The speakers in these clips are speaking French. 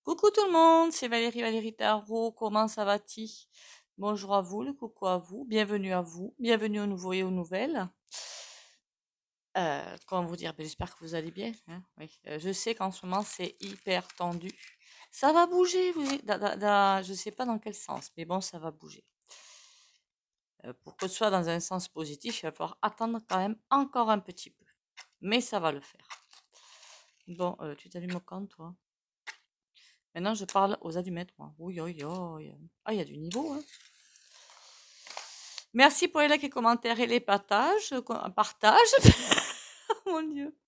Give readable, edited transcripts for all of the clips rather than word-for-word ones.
Coucou tout le monde, c'est Valérie Tarot, comment ça va-t-il? Bonjour à vous, le coucou à vous, bienvenue aux nouveaux et aux nouvelles. Comment vous dire, j'espère que vous allez bien, hein, oui. Je sais qu'en ce moment c'est hyper tendu. Ça va bouger, je sais pas dans quel sens, mais bon, ça va bouger. Pour que ce soit dans un sens positif, il va falloir attendre quand même encore un petit peu. Mais ça va le faire. Bon, tu t'allumes quand, toi? Maintenant, je parle aux allumettes, moi. Oui, oui, oui. Ah, il y a du niveau, hein. Merci pour les likes et commentaires et les partages. Partage. Mon Dieu.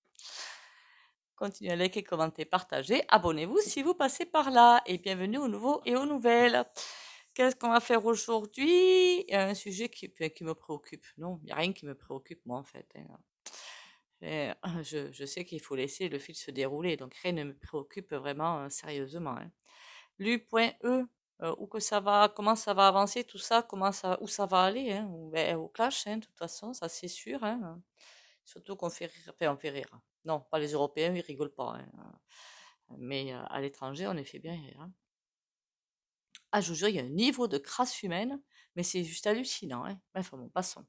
Continuez à liker, commenter, partager. Abonnez-vous si vous passez par là. Et bienvenue aux nouveaux et aux nouvelles. Qu'est-ce qu'on va faire aujourd'hui? Un sujet qui me préoccupe. Non, il n'y a rien qui me préoccupe, moi, en fait, hein. Je sais qu'il faut laisser le fil se dérouler, donc rien ne me préoccupe vraiment sérieusement, hein. Lu.e, où que ça va, comment ça va avancer, tout ça, où ça va aller, hein, au clash, hein, de toute façon, ça c'est sûr, hein. Surtout qu'on fait rire, enfin on fait rire. Non, pas les Européens, ils rigolent pas, hein. Mais à l'étranger, on les fait bien rire, hein. Ah, je vous jure, il y a un niveau de crasse humaine, mais c'est juste hallucinant, hein. Bref, bon, passons.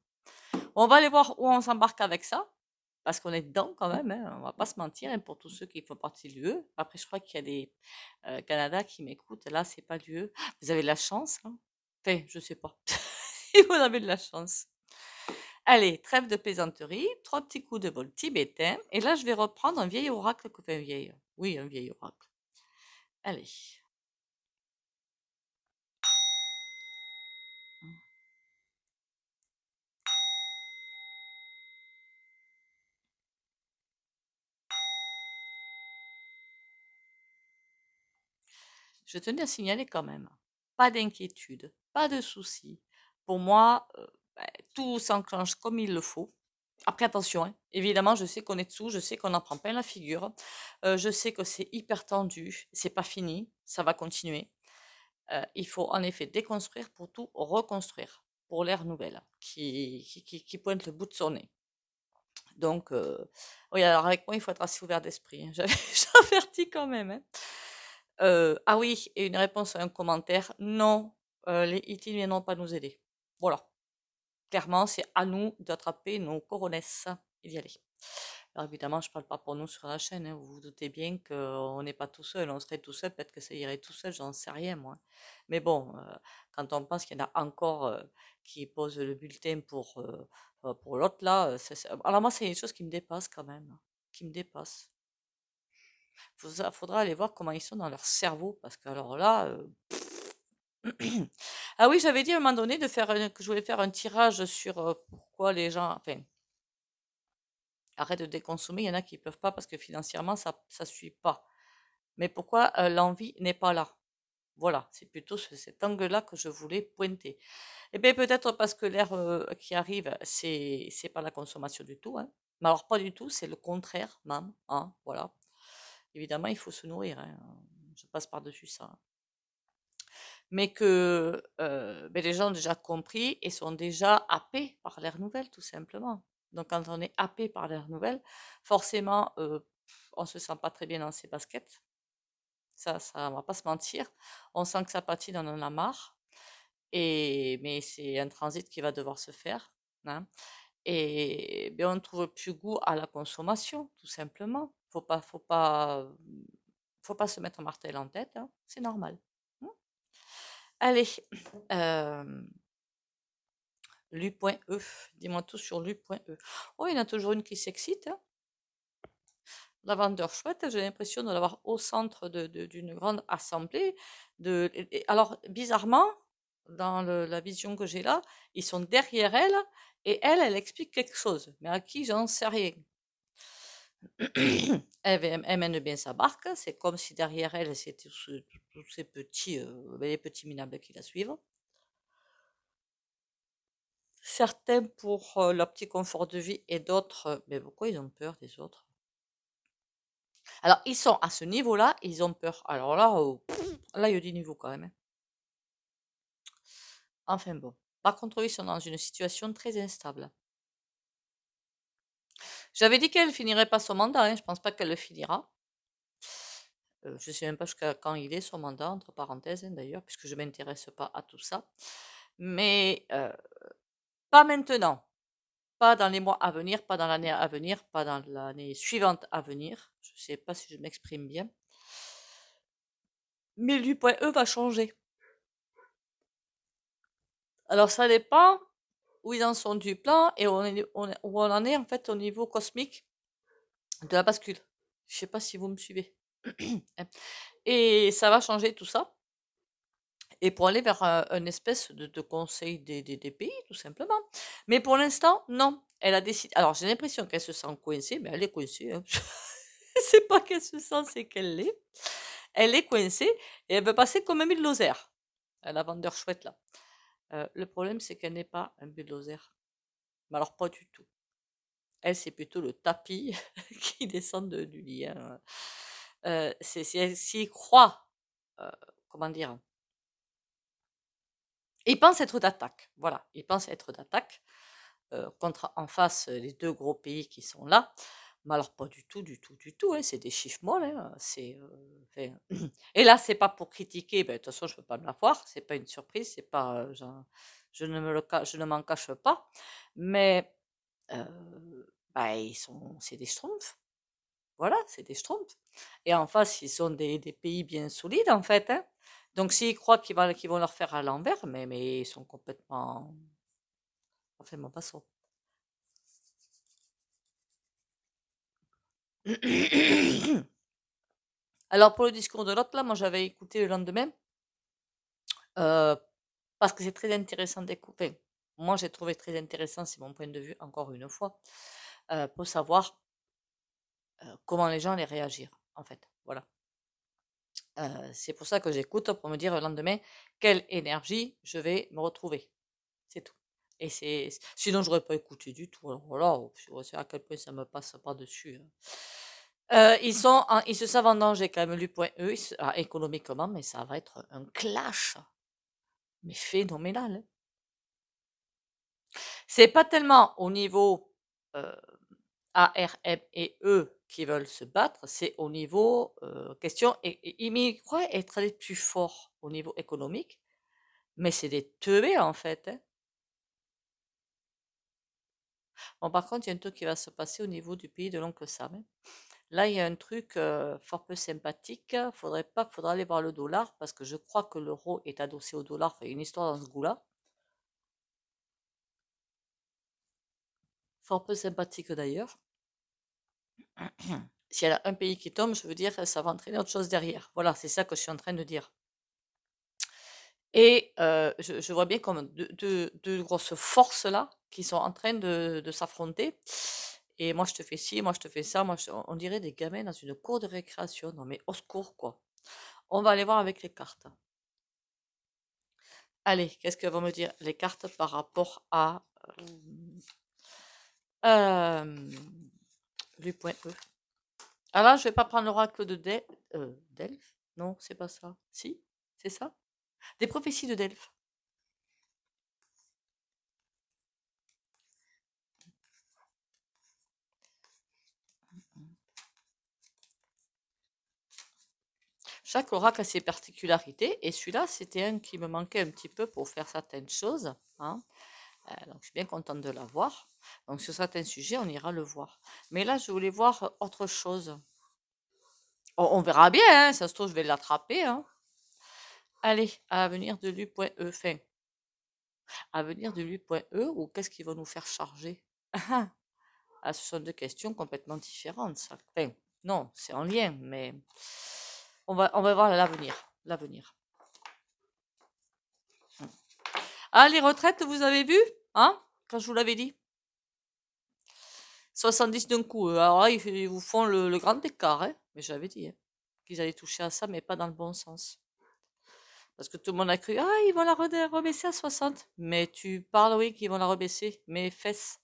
On va aller voir où on s'embarque avec ça. Parce qu'on est dedans quand même, hein, on va pas se mentir, hein, pour tous ceux qui font partie de l'UE. Après, je crois qu'il y a des Canada qui m'écoutent. Là, c'est pas l'UE. Vous avez de la chance, hein. Enfin, je sais pas. Si vous avez de la chance. Allez, trêve de plaisanterie, trois petits coups de bol tibétain. Et là, je vais reprendre un vieil oracle, enfin vieil. Oui, un vieil oracle. Allez. Je tenais à signaler quand même. Pas d'inquiétude, pas de soucis. Pour moi, tout s'enclenche comme il le faut. Après, attention, hein. Évidemment, je sais qu'on est dessous, je sais qu'on en prend plein la figure, je sais que c'est hyper tendu, c'est pas fini, ça va continuer. Il faut en effet déconstruire pour tout reconstruire, pour l'ère nouvelle qui pointe le bout de son nez. Donc, oui, alors avec moi, il faut être assez ouvert d'esprit, hein. J'avertis quand même, hein. Ah oui, et une réponse à un commentaire, non, les Hittites ne viendront pas nous aider. Voilà. Clairement, c'est à nous d'attraper nos coronesses et d'y aller. Alors évidemment, je parle pas pour nous sur la chaîne, hein. Vous vous doutez bien qu'on n'est pas tout seul. On serait tout seul, peut-être que ça irait tout seul, j'en sais rien moi. Mais bon, quand on pense qu'il y en a encore qui posent le bulletin pour l'autre là, alors moi c'est une chose qui me dépasse quand même, hein, qui me dépasse. Faudra aller voir comment ils sont dans leur cerveau, parce que alors là, ah oui, j'avais dit à un moment donné que je voulais faire un tirage sur pourquoi les gens, enfin, arrêtent de déconsommer. Il y en a qui peuvent pas parce que financièrement, ça suit pas. Mais pourquoi l'envie n'est pas là? Voilà, c'est plutôt cet angle-là que je voulais pointer. Eh bien, peut-être parce que l'ère qui arrive, c'est pas la consommation du tout, hein. Mais alors, pas du tout, c'est le contraire, même, hein, voilà. Évidemment, il faut se nourrir, hein. Je passe par-dessus ça, hein. Mais que ben, les gens ont déjà compris et sont déjà happés par l'ère nouvelle, tout simplement. Donc, quand on est happé par l'ère nouvelle, forcément, on se sent pas très bien dans ses baskets. Ça, on va pas se mentir. On sent que ça patine, on en a marre. Mais c'est un transit qui va devoir se faire, hein. Et ben, on ne trouve plus goût à la consommation, tout simplement. Faut pas se mettre un martel en tête, hein. C'est normal, hein. Allez, Lu.e, dis-moi tout sur Lu.e. Oh, il y en a toujours une qui s'excite, hein. Lavender chouette, j'ai l'impression de l'avoir au centre d'une grande assemblée. Alors, bizarrement, dans la vision que j'ai là, ils sont derrière elle et elle explique quelque chose. Mais à qui, j'en sais rien. Elle mène bien sa barque, c'est comme si derrière elle, c'était tous ces petits, les petits minables qui la suivent. Certains pour leur petit confort de vie et d'autres, mais pourquoi ils ont peur des autres? Alors, ils sont à ce niveau-là, ils ont peur. Alors là, là, il y a du niveau quand même, hein. Enfin bon. Par contre, eux, ils sont dans une situation très instable. J'avais dit qu'elle finirait pas son mandat, hein, je pense pas qu'elle le finira. Je ne sais même pas jusqu'à quand il est son mandat, entre parenthèses, hein, d'ailleurs, puisque je ne m'intéresse pas à tout ça. Mais pas maintenant, pas dans les mois à venir, pas dans l'année à venir, pas dans l'année suivante à venir. Je ne sais pas si je m'exprime bien. Mais l'U.E va changer. Alors ça dépend où ils en sont du plan et où on en est en fait au niveau cosmique de la bascule. Je ne sais pas si vous me suivez. Et ça va changer tout ça. Et pour aller vers une espèce de conseil des pays, tout simplement. Mais pour l'instant, non. Elle a décidé. Alors, j'ai l'impression qu'elle se sent coincée, mais elle est coincée. Hein. C'est pas qu'elle se sent, c'est qu'elle l'est. Elle est coincée et elle veut passer comme un bulldozer. La vendeur chouette, là. Le problème, c'est qu'elle n'est pas un bulldozer. Mais alors, pas du tout. Elle, c'est plutôt le tapis qui descend du lit. Hein. S'il croit, comment dire, il pense être d'attaque. Voilà, il pense être d'attaque contre en face les deux gros pays qui sont là. Mais alors pas du tout, du tout, du tout. Hein, c'est des chiffres molles. Hein, et là, c'est pas pour critiquer. Ben, de toute façon, je peux pas me la voir. C'est pas une surprise. C'est pas, je ne m'en cache pas. Mais bah, c'est des schtroumpfs. Voilà, c'est des schtroumpfs. Et en face, ils sont des pays bien solides, en fait. Hein. Donc, s'ils croient qu'ils vont leur faire à l'envers, mais ils sont complètement. Enfin, mon passant. Alors, pour le discours de l'autre, là, moi, j'avais écouté le lendemain, parce que c'est très intéressant d'écouter. Moi, j'ai trouvé très intéressant, c'est mon point de vue, encore une fois, pour savoir comment les gens allaient réagir, en fait. Voilà. C'est pour ça que j'écoute, pour me dire le lendemain quelle énergie je vais me retrouver. C'est tout. Et sinon, j'aurais pas écouté du tout. Alors voilà, c'est à quel point ça me passe par-dessus. Ils se savent en danger quand même, l'U.E, économiquement, mais ça va être un clash, mais phénoménal. Hein. C'est pas tellement au niveau A, R, M et E qui veulent se battre, c'est au niveau question, et ils croient être les plus forts au niveau économique, mais c'est des teubés en fait. Hein. Bon, par contre, il y a un truc qui va se passer au niveau du pays de l'oncle Sam. Hein. Là, il y a un truc fort peu sympathique. Faudra aller voir le dollar parce que je crois que l'euro est adossé au dollar. Enfin, il y a une histoire dans ce goût-là. Fort peu sympathique d'ailleurs. S'il y a un pays qui tombe, je veux dire, ça va entraîner autre chose derrière. Voilà, c'est ça que je suis en train de dire. Et je vois bien comme deux grosses forces là qui sont en train de s'affronter. Et moi je te fais ci, moi je te fais ça, on dirait des gamins dans une cour de récréation. Non mais au secours quoi. On va aller voir avec les cartes. Allez, qu'est-ce que vont me dire les cartes par rapport à l'U.E. Alors là, je vais pas prendre l'oracle de Delphes. Non, c'est pas ça. Si, c'est ça. Des prophéties de Delphes. Chaque oracle a ses particularités et celui-là, c'était un qui me manquait un petit peu pour faire certaines choses. Hein. Donc, je suis bien contente de l'avoir. Donc, sur certains sujets, on ira le voir. Mais là, je voulais voir autre chose. On verra bien, hein, ça se trouve, je vais l'attraper. Hein. Allez, à venir de l'U.E. Fin. À venir de l'U.E. ou qu'est-ce qu'ils vont nous faire charger? Ah, ce sont deux questions complètement différentes. Ça. Enfin, non, c'est en lien, mais on va voir l'avenir. L'avenir. Ah, les retraites, vous avez vu? Hein? Quand je vous l'avais dit. 70 d'un coup. Alors là, ils vous font le grand écart. Hein? Mais j'avais dit hein, qu'ils allaient toucher à ça, mais pas dans le bon sens. Parce que tout le monde a cru, ah, ils vont la rebaisser à 60. Mais tu parles, oui, qu'ils vont la rebaisser. Mais fesses.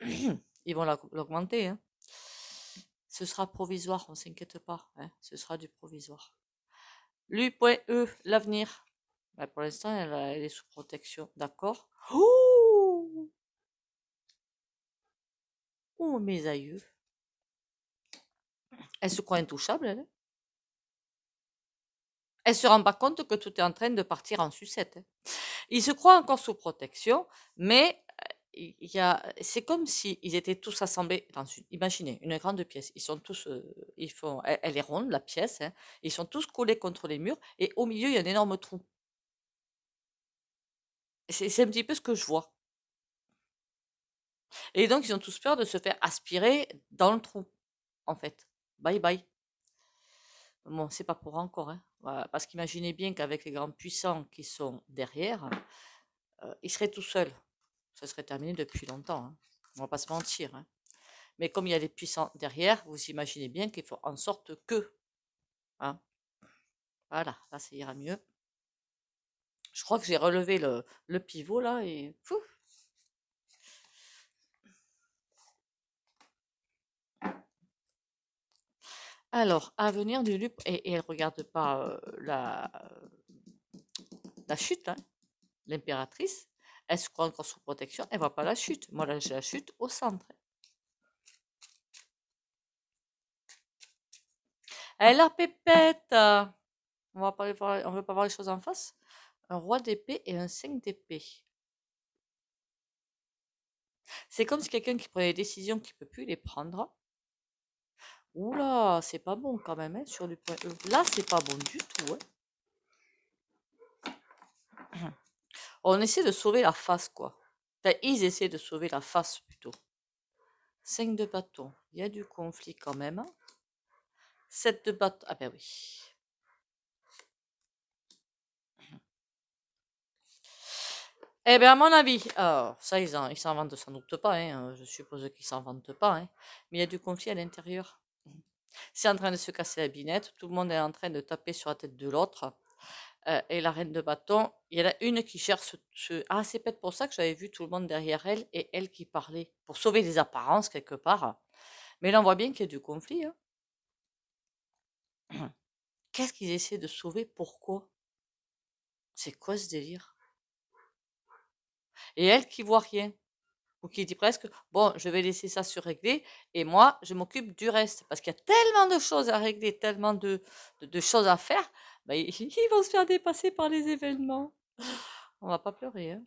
Ils vont l'augmenter. Hein. Ce sera provisoire, on ne s'inquiète pas. Hein. Ce sera du provisoire. L'U.E, l'avenir. Bah, pour l'instant, elle est sous protection. D'accord. Oh, oh, mes aïeux. Elle se croit intouchable, elle. Elle se rend pas compte que tout est en train de partir en sucette, hein. Ils se croient encore sous protection, mais c'est comme si ils étaient tous assemblés imaginez une grande pièce. Ils sont tous, elle est ronde la pièce, hein. Ils sont tous collés contre les murs et au milieu il y a un énorme trou. C'est un petit peu ce que je vois. Et donc ils ont tous peur de se faire aspirer dans le trou, en fait. Bye bye. Bon, c'est pas pour encore, hein. Voilà, parce qu'imaginez bien qu'avec les grands puissants qui sont derrière, ils seraient tout seuls. Ça serait terminé depuis longtemps, hein. On va pas se mentir, hein. Mais comme il y a des puissants derrière, vous imaginez bien qu'il faut en sorte que, hein. Voilà, là ça ira mieux. Je crois que j'ai relevé le pivot là et pouf. Alors, avenir du lup et elle regarde pas la chute, hein, l'impératrice. Elle se croit encore sous protection, elle voit pas la chute. Moi là j'ai la chute au centre. Elle la pépette. On veut pas voir les choses en face. Un roi d'épée et un 5 d'épée. C'est comme si quelqu'un qui prenait des décisions qui peut plus les prendre. Oula, c'est pas bon quand même, hein, sur du point E. Là, c'est pas bon du tout, hein. On essaie de sauver la face, quoi. Enfin, ils essaient de sauver la face, plutôt. 5 de bâton. Il y a du conflit quand même. 7 de bâton. Ah ben oui. Eh bien, à mon avis, ça, ils s'en vantent sans doute pas, hein. Je suppose qu'ils s'en vantent pas, hein. Mais il y a du conflit à l'intérieur. C'est en train de se casser la binette. Tout le monde est en train de taper sur la tête de l'autre. Et la reine de bâton, il y en a une qui cherche Ah, c'est peut-être pour ça que j'avais vu tout le monde derrière elle et elle qui parlait, pour sauver les apparences quelque part. Mais là, on voit bien qu'il y a du conflit, hein. Qu'est-ce qu'ils essaient de sauver? Pourquoi? C'est quoi ce délire? Et elle qui voit rien, ou qui dit presque, bon, je vais laisser ça se régler, et moi, je m'occupe du reste. Parce qu'il y a tellement de choses à régler, tellement de choses à faire, bah, ils vont se faire dépasser par les événements. On va pas pleurer, hein.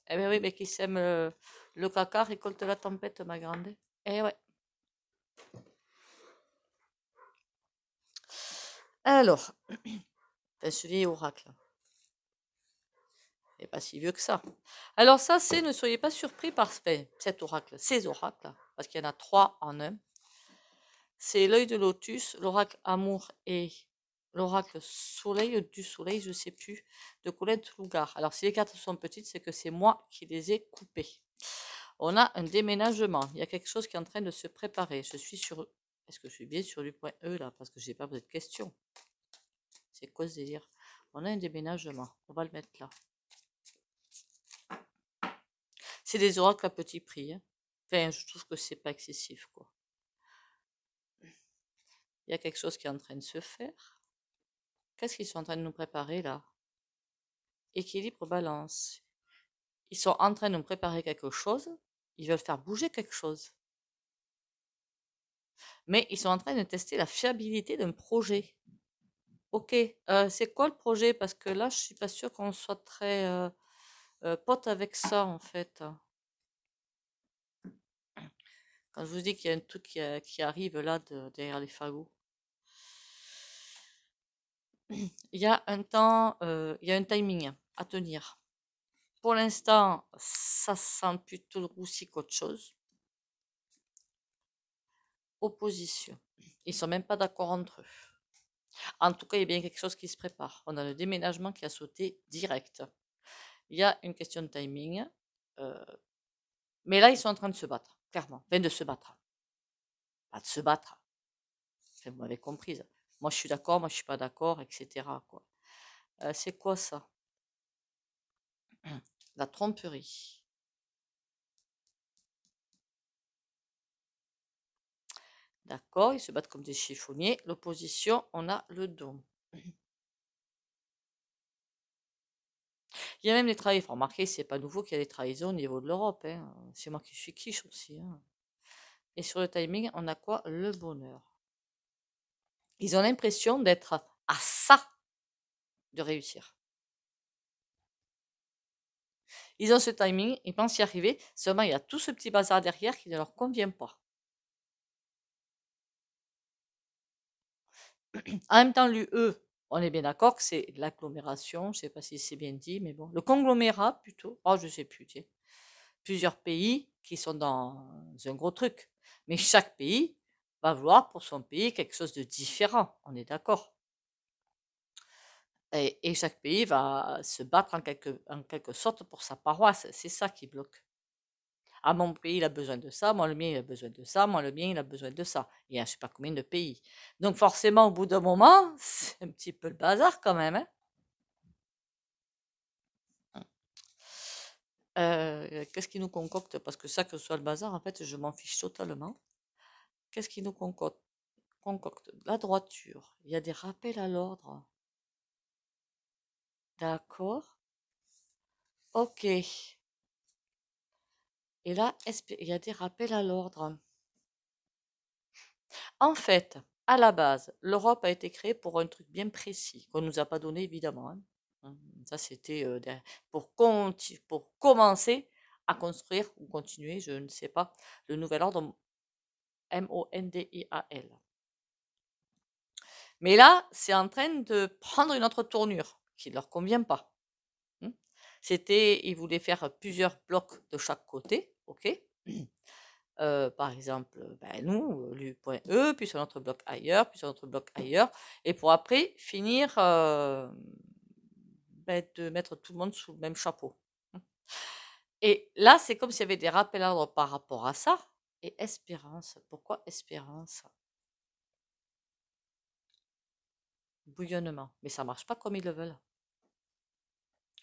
Eh bien oui, mais qui sème le caca récolte la tempête, ma grande. Eh ouais. Alors, ce vieil oracle. Il n'est pas si vieux que ça. Alors ça, ne soyez pas surpris par cet oracle, ces oracles, parce qu'il y en a 3 en un. C'est l'œil de lotus, l'oracle amour et l'oracle soleil du soleil, je ne sais plus, de Colette Lougar. Alors si les cartes sont petites, c'est que c'est moi qui les ai coupées. On a un déménagement. Il y a quelque chose qui est en train de se préparer. Je suis sur... Est-ce que je suis bien sur du point E là? Parce que je n'ai pas posé de question. C'est quoi ce délire? On a un déménagement. On va le mettre là. C'est des oracles à petit prix, hein. Enfin, je trouve que c'est pas excessif, quoi. Il y a quelque chose qui est en train de se faire. Qu'est-ce qu'ils sont en train de nous préparer là? Équilibre, balance. Ils sont en train de nous préparer quelque chose. Ils veulent faire bouger quelque chose. Mais ils sont en train de tester la fiabilité d'un projet. Ok, c'est quoi le projet? Parce que là, je suis pas sûre qu'on soit très pote avec ça, en fait. Quand je vous dis qu'il y a un truc qui arrive là derrière les fagots. Il y a un temps, il y a un timing à tenir. Pour l'instant, ça sent plutôt le roussi qu'autre chose. Opposition. Ils sont même pas d'accord entre eux. En tout cas, il y a bien quelque chose qui se prépare. On a le déménagement qui a sauté direct. Il y a une question de timing. Mais là, ils sont en train de se battre, clairement. Enfin, de se battre. Pas de se battre. Enfin, vous m'avez comprise. Moi, je suis d'accord, moi, je suis pas d'accord, etc., quoi. C'est quoi ça? La tromperie. D'accord, ils se battent comme des chiffonniers. L'opposition, on a le don. Il y a même les trahisons. Remarquez, c'est pas nouveau qu'il y a des trahisons au niveau de l'Europe, hein. C'est moi qui suis quiche aussi, hein. Et sur le timing, on a quoi? Le bonheur. Ils ont l'impression d'être à ça de réussir. Ils ont ce timing, ils pensent y arriver, seulement il y a tout ce petit bazar derrière qui ne leur convient pas. En même temps, l'UE, on est bien d'accord que c'est l'agglomération, je ne sais pas si c'est bien dit, mais bon, le conglomérat plutôt, oh je ne sais plus, tiens. Plusieurs pays qui sont dans un gros truc. Mais chaque pays va vouloir pour son pays quelque chose de différent, on est d'accord. Et chaque pays va se battre en quelque sorte pour sa paroisse, c'est ça qui bloque. Ah, mon pays, il a besoin de ça, moi, le mien, il a besoin de ça, moi, le mien, il a besoin de ça. Il y a je sais pas combien de pays. Donc, forcément, au bout d'un moment, c'est un petit peu le bazar quand même, hein. Qu'est-ce qui nous concocte? Parce que ça, que ce soit le bazar, en fait, je m'en fiche totalement. Qu'est-ce qui nous concocte? La droiture. Il y a des rappels à l'ordre. D'accord. Ok. Et là, il y a des rappels à l'ordre. En fait, à la base, l'Europe a été créée pour un truc bien précis, qu'on ne nous a pas donné évidemment, hein. Ça, c'était pour commencer à construire ou continuer, je ne sais pas, le nouvel ordre mondial. Mais là, c'est en train de prendre une autre tournure qui ne leur convient pas. Ils voulaient faire plusieurs blocs de chaque côté, ok? Par exemple, ben nous, l'U.E, puis un autre bloc ailleurs, puis un autre bloc ailleurs, et pour après finir ben, de mettre tout le monde sous le même chapeau. Et là, c'est comme s'il y avait des rappels à l'ordre par rapport à ça. Et Espérance, pourquoi Espérance? Bouillonnement, mais ça marche pas comme ils le veulent.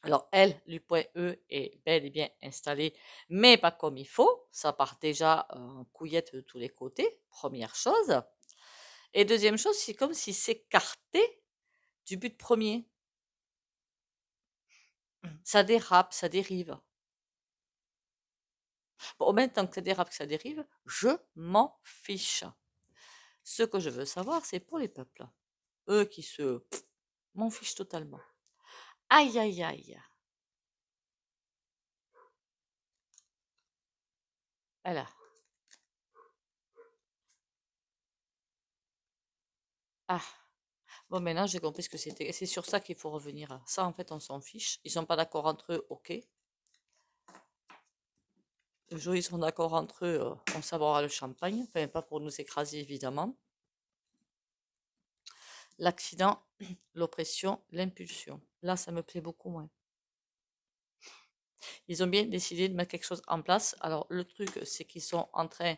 Alors, l'U.E est bel et bien installé, mais pas comme il faut. Ça part déjà en couillette de tous les côtés, première chose. Et deuxième chose, c'est comme s'il s'écartait du but premier. Ça dérape, ça dérive. Bon, en même temps que ça dérape, que ça dérive, je m'en fiche. Ce que je veux savoir, c'est pour les peuples. Eux qui se... m'en fichent totalement. Aïe, aïe, aïe. Voilà. Ah. Bon, maintenant, j'ai compris ce que c'était. C'est sur ça qu'il faut revenir. Ça, en fait, on s'en fiche. Ils sont pas d'accord entre eux, ok. Le jour où ils sont d'accord entre eux, on savoir le champagne. Enfin, pas pour nous écraser, évidemment. L'accident, l'oppression, l'impulsion. Là, ça me plaît beaucoup moins. Ils ont bien décidé de mettre quelque chose en place. Alors, le truc, c'est qu'ils sont en train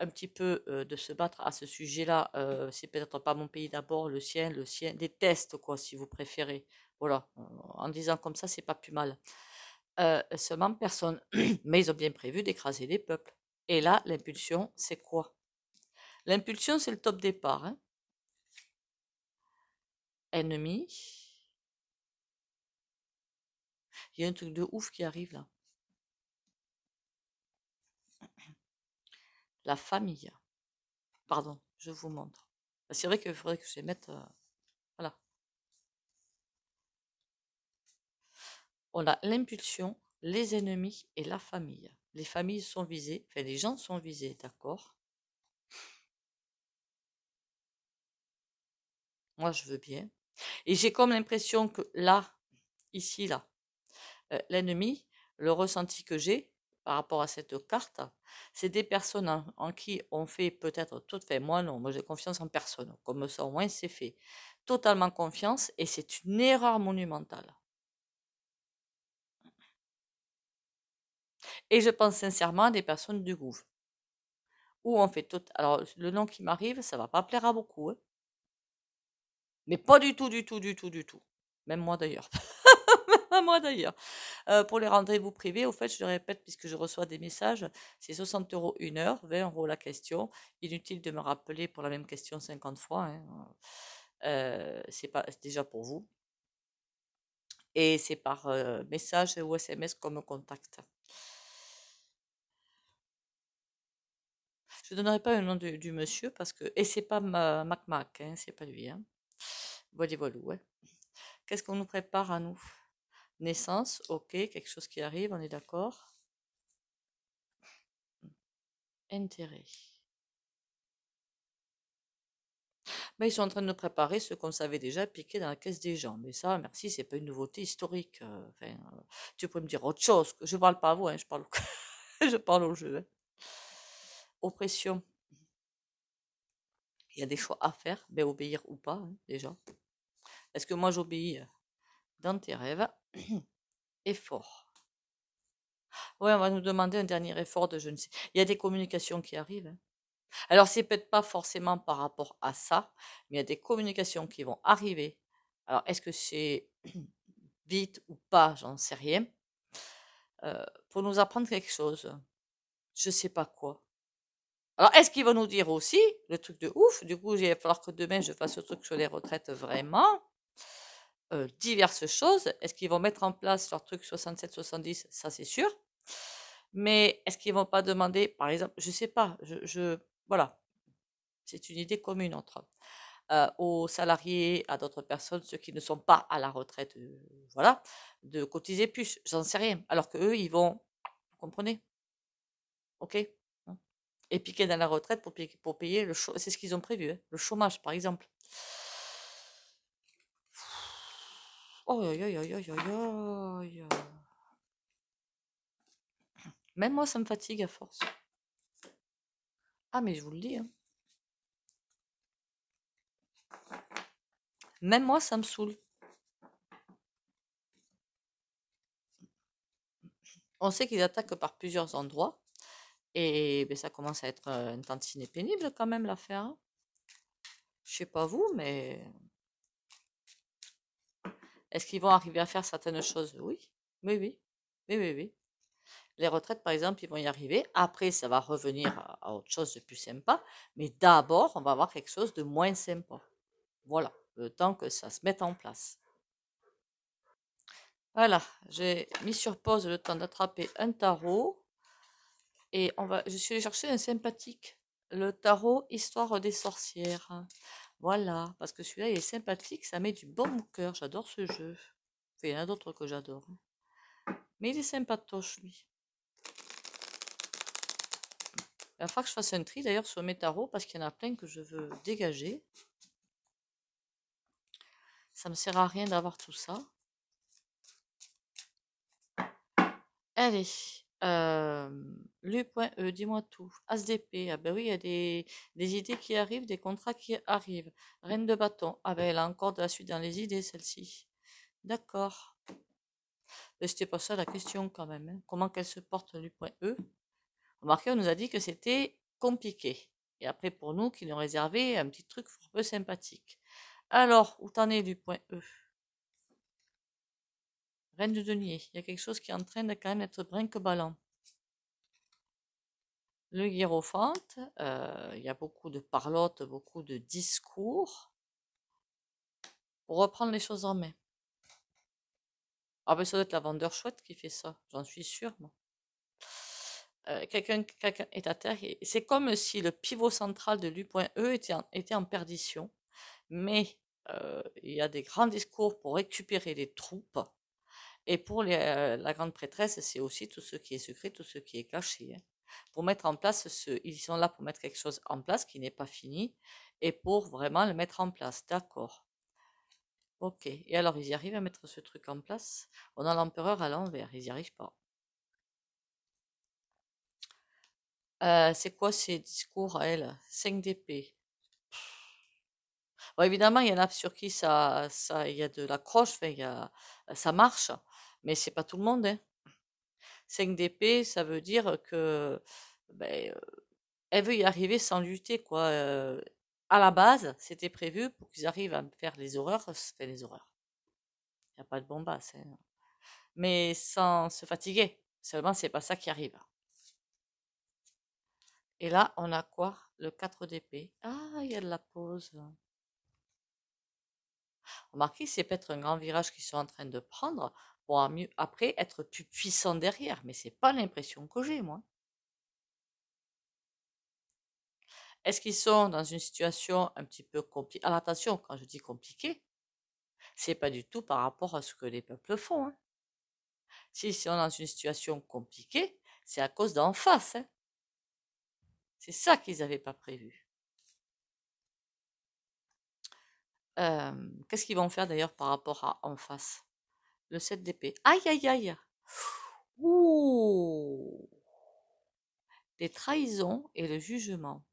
un petit peu de se battre à ce sujet-là. C'est peut-être pas mon pays d'abord, le sien, des tests, quoi, si vous préférez. Voilà, en disant comme ça, c'est pas plus mal. Seulement personne. Mais ils ont bien prévu d'écraser les peuples. Et là, l'impulsion, c'est quoi? L'impulsion, c'est le top départ, hein. Ennemi. Il y a un truc de ouf qui arrive là. La famille. Pardon, je vous montre. C'est vrai qu'il faudrait que je les mette. Voilà. On a l'impulsion, les ennemis et la famille. Les familles sont visées, enfin les gens sont visés, d'accord? Moi, je veux bien. Et j'ai comme l'impression que là, ici, là, l'ennemi, le ressenti que j'ai par rapport à cette carte, c'est des personnes en qui on fait peut-être tout fait. Moi, non, moi j'ai confiance en personne. Comme ça, au moins, c'est fait. Totalement confiance et c'est une erreur monumentale. Et je pense sincèrement à des personnes du gouv. Où on fait tout. Alors, le nom qui m'arrive, ça va pas plaire à beaucoup, hein. Mais pas du tout, du tout, du tout, du tout. Même moi d'ailleurs. Même moi d'ailleurs. Pour les rendez-vous privés, au fait, je le répète, puisque je reçois des messages, c'est 60 € une heure, 20 € la question. Inutile de me rappeler pour la même question 50 fois, hein. C'est déjà pour vous. Et c'est par message ou SMS qu'on me contacte. Je donnerai pas le nom du monsieur parce que et c'est pas Mac Mac, hein, c'est pas lui, hein. Voilà, voilà, ouais. Qu'est-ce qu'on nous prépare à nous? Naissance, ok, quelque chose qui arrive, on est d'accord. Intérêt. Mais ils sont en train de nous préparer ce qu'on savait déjà piquer dans la caisse des gens. Mais ça, merci, c'est pas une nouveauté historique. Enfin, tu peux me dire autre chose. Je parle pas à vous, hein, je parle, je parle au jeu, hein. Oppression. Il y a des choix à faire, ben obéir ou pas, hein, déjà. Est-ce que moi j'obéis dans tes rêves? Effort. Ouais, on va nous demander un dernier effort de je ne sais. Il y a des communications qui arrivent, hein. Alors, c'est peut-être pas forcément par rapport à ça, mais il y a des communications qui vont arriver. Alors, est-ce que c'est vite ou pas, j'en sais rien. Pour nous apprendre quelque chose. Je sais pas quoi. Alors, est-ce qu'ils vont nous dire aussi le truc de ouf? Du coup, il va falloir que demain je fasse le truc sur les retraites vraiment. Diverses choses. Est-ce qu'ils vont mettre en place leur truc 67-70? Ça, c'est sûr. Mais est-ce qu'ils vont pas demander, par exemple, je sais pas, voilà, c'est une idée commune entre aux salariés, à d'autres personnes, ceux qui ne sont pas à la retraite, voilà, de cotiser plus. J'en sais rien. Alors que eux, ils vont, vous comprenez? Ok? Hein. Et piquer dans la retraite pour payer le chômage. C'est ce qu'ils ont prévu, hein, le chômage, par exemple. Oh, aïe, aïe, aïe, aïe, aïe, aïe. Même moi, ça me fatigue à force. Ah, mais je vous le dis, hein. Même moi, ça me saoule. On sait qu'ils attaquent par plusieurs endroits. Et ben, ça commence à être un tantinet pénible quand même l'affaire, hein. Je sais pas vous, mais est-ce qu'ils vont arriver à faire certaines choses? Oui. Oui, oui. Oui, oui, oui. Les retraites, par exemple, ils vont y arriver. Après, ça va revenir à autre chose de plus sympa. Mais d'abord, on va avoir quelque chose de moins sympa. Voilà. Le temps que ça se mette en place. Voilà. J'ai mis sur pause le temps d'attraper un tarot. Et je suis allée chercher un sympathique. Le tarot Histoire des sorcières. Voilà. Parce que celui-là, il est sympathique. Ça met du bon au cœur. J'adore ce jeu. Enfin, il y en a d'autres que j'adore, hein. Mais il est sympatoche, lui. Il va falloir que je fasse un tri d'ailleurs sur mes tarots parce qu'il y en a plein que je veux dégager. Ça me sert à rien d'avoir tout ça. Allez, Lu.E, dis-moi tout. As d'épée, ah ben oui, il y a des idées qui arrivent, des contrats qui arrivent. Reine de bâton, ah ben elle a encore de la suite dans les idées, celle-ci. D'accord. Mais c'était pas ça la question quand même, hein. Comment qu'elle se porte, Lu.E? Remarquez, on nous a dit que c'était compliqué. Et après, pour nous, qui nous réservait un petit truc un peu sympathique. Alors, où t'en es du point E? Reine de denier. Il y a quelque chose qui est en train de quand même être brinque-ballant. Le hiérophante. Il y a beaucoup de parlotte, beaucoup de discours. Pour reprendre les choses en main. Ah ben ça doit être la vendeur chouette qui fait ça. J'en suis sûre, moi. Quelqu'un est à terre. C'est comme si le pivot central de l'U.E était en perdition. Mais il y a des grands discours pour récupérer les troupes. Et pour la grande prêtresse, c'est aussi tout ce qui est secret, tout ce qui est caché, hein. Pour mettre en place ils sont là pour mettre quelque chose en place qui n'est pas fini et pour vraiment le mettre en place. D'accord. Ok. Et alors, ils y arrivent à mettre ce truc en place? On a l'empereur à l'envers, ils n'y arrivent pas. C'est quoi ces discours à elle? 5 d'épée. Bon, évidemment, il y en a sur qui il y a de l'accroche, enfin, ça marche, mais c'est pas tout le monde, hein. 5 d'épée, ça veut dire que ben, elle veut y arriver sans lutter, quoi. À la base, c'était prévu pour qu'ils arrivent à faire les horreurs, fait les horreurs. Il n'y a pas de bombasse, hein. Mais sans se fatiguer. Seulement, c'est pas ça qui arrive. Et là, on a quoi? Le 4 d'épée. Ah, il y a de la pause. Remarquez, c'est peut-être un grand virage qu'ils sont en train de prendre pour mieux, après être plus puissant derrière. Mais c'est pas l'impression que j'ai, moi. Est-ce qu'ils sont dans une situation un petit peu compliquée? Alors attention, quand je dis compliqué, c'est pas du tout par rapport à ce que les peuples font, hein. S'ils sont dans une situation compliquée, c'est à cause d'en face, hein. C'est ça qu'ils n'avaient pas prévu. Qu'est-ce qu'ils vont faire d'ailleurs par rapport à en face? Le 7 d'épée. Aïe, aïe, aïe. Ouh. Les trahisons et le jugement.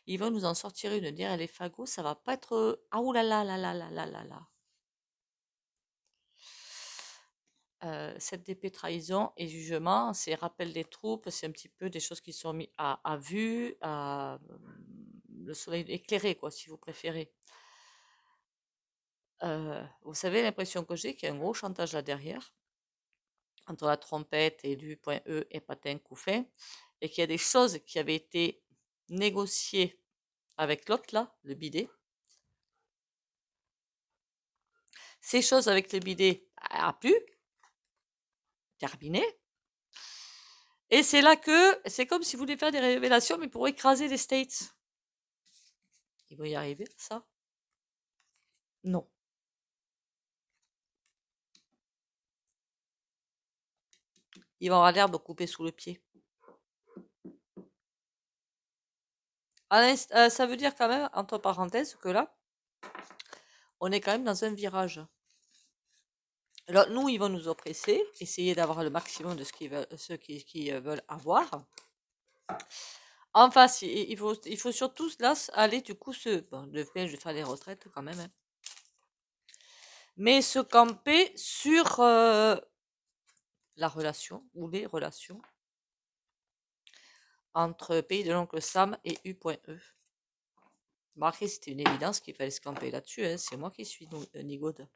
Ils vont nous en sortir une derrière les fagots, ça va pas être... Ah oulala, là là là là là là. 7 d'épée, trahison et jugement, c'est rappel des troupes, c'est un petit peu des choses qui sont mises à vue, à le soleil éclairé, quoi, si vous préférez. Vous savez, l'impression que j'ai qu'il y a un gros chantage là derrière, entre la trompette et du point E et patin coup fin, et qu'il y a des choses qui avaient été négociées avec l'autre là, le bidet. Ces choses avec le bidet a pu terminer. Et c'est là que c'est comme si vous voulez faire des révélations, mais pour écraser les States. Ils vont y arriver, ça? Non. Ils vont avoir l'herbe coupée sous le pied. Ça veut dire quand même, entre parenthèses, que là, on est quand même dans un virage. Alors, nous, ils vont nous oppresser, essayer d'avoir le maximum de ce qu'ils veulent, veulent avoir. En face, il faut surtout là aller du coup bon, je vais faire les retraites quand même, hein. Mais se camper sur la relation ou les relations entre Pays de l'Oncle Sam et U.E. Marqué, c'était une évidence qu'il fallait se camper là-dessus, hein. C'est moi qui suis nigaude.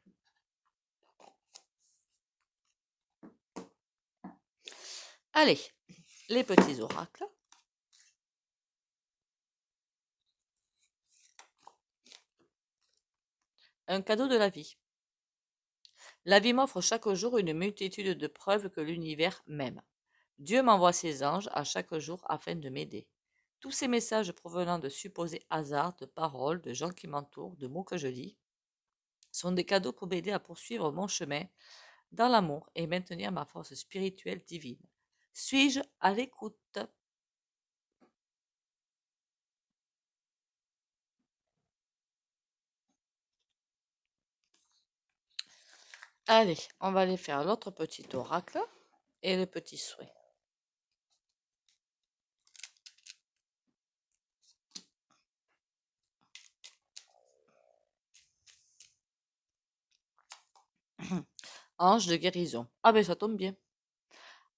Allez, les petits oracles. Un cadeau de la vie. La vie m'offre chaque jour une multitude de preuves que l'univers m'aime. Dieu m'envoie ses anges à chaque jour afin de m'aider. Tous ces messages provenant de supposés hasards, de paroles, de gens qui m'entourent, de mots que je lis, sont des cadeaux pour m'aider à poursuivre mon chemin dans l'amour et maintenir ma force spirituelle divine. Suis-je à l'écoute? Allez, on va aller faire l'autre petit oracle et le petit souhait. Ange de guérison. Ah ben ça tombe bien.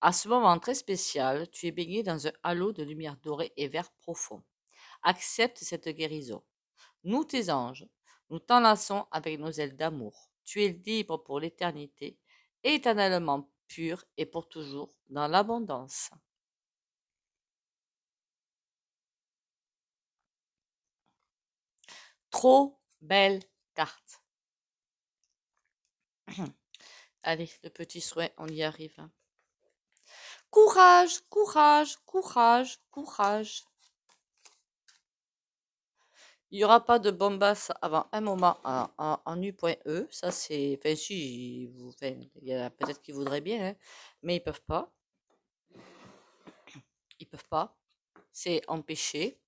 À ce moment très spécial, tu es baigné dans un halo de lumière dorée et vert profond. Accepte cette guérison. Nous, tes anges, nous t'enlaçons avec nos ailes d'amour. Tu es libre pour l'éternité, éternellement pur et pour toujours dans l'abondance. Trop belle carte. Allez, le petit souhait, on y arrive. Courage, courage, courage, courage. Il n'y aura pas de bombasse avant un moment en U.E. Ça, c'est. Enfin, si, il y a peut-être qu'ils voudraient bien, hein, mais ils peuvent pas. Ils peuvent pas. C'est empêché.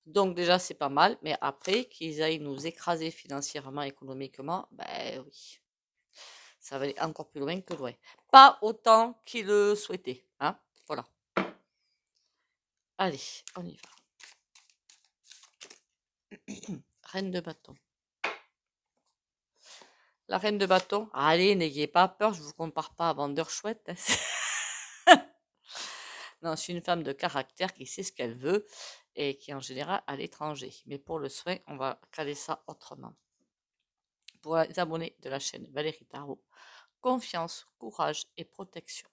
Donc, déjà, c'est pas mal. Mais après, qu'ils aillent nous écraser financièrement, économiquement, ben oui. Ça va aller encore plus loin que loin. Pas autant qu'ils le souhaitaient. Hein? Voilà. Allez, on y va. Reine de bâton. La reine de bâton. Allez, n'ayez pas peur, je vous compare pas à Vendeur Chouette. Non, c'est une femme de caractère qui sait ce qu'elle veut et qui est en général à l'étranger. Mais pour le soin, on va caler ça autrement. Pour les abonnés de la chaîne Valérie Tarot, confiance, courage et protection.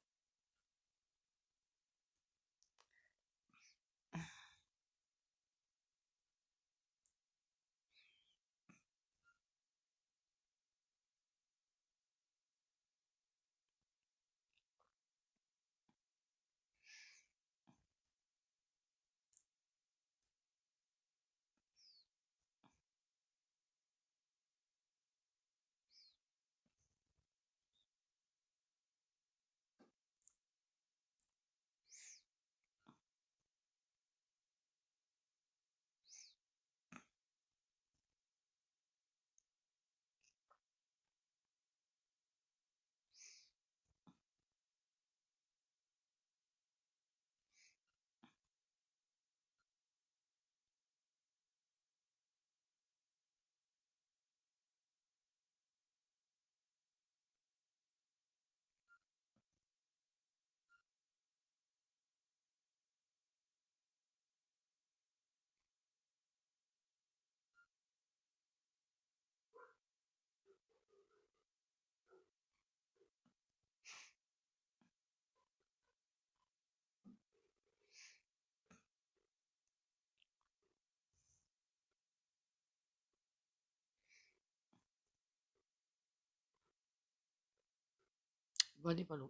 Voilà, voilà.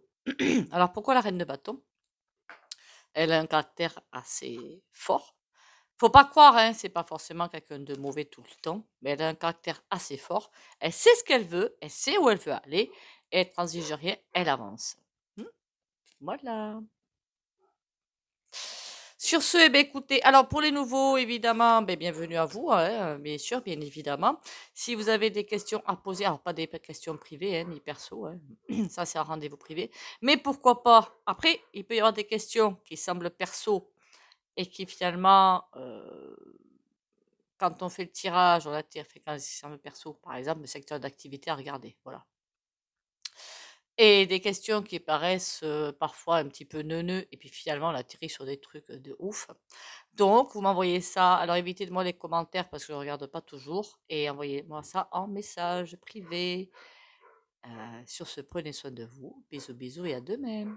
Alors, pourquoi la reine de bâton? Elle a un caractère assez fort. Faut pas croire, hein, c'est pas forcément quelqu'un de mauvais tout le temps, mais elle a un caractère assez fort. Elle sait ce qu'elle veut, elle sait où elle veut aller, et elle transige rien, elle avance. Voilà. Sur ce, eh bien, écoutez, alors pour les nouveaux, évidemment, bienvenue à vous, hein, bien sûr, bien évidemment. Si vous avez des questions à poser, alors pas des questions privées, hein, ni perso, hein, ça c'est un rendez-vous privé, mais pourquoi pas. Après, il peut y avoir des questions qui semblent perso et qui finalement, quand on fait le tirage, on a fait quand ça semble perso, par exemple, le secteur d'activité à regarder, voilà. Et des questions qui paraissent parfois un petit peu neuneux, et puis finalement on atterrit sur des trucs de ouf. Donc, vous m'envoyez ça. Alors, évitez-moi les commentaires parce que je ne regarde pas toujours. Et envoyez-moi ça en message privé. Sur ce, prenez soin de vous. Bisous, bisous et à demain.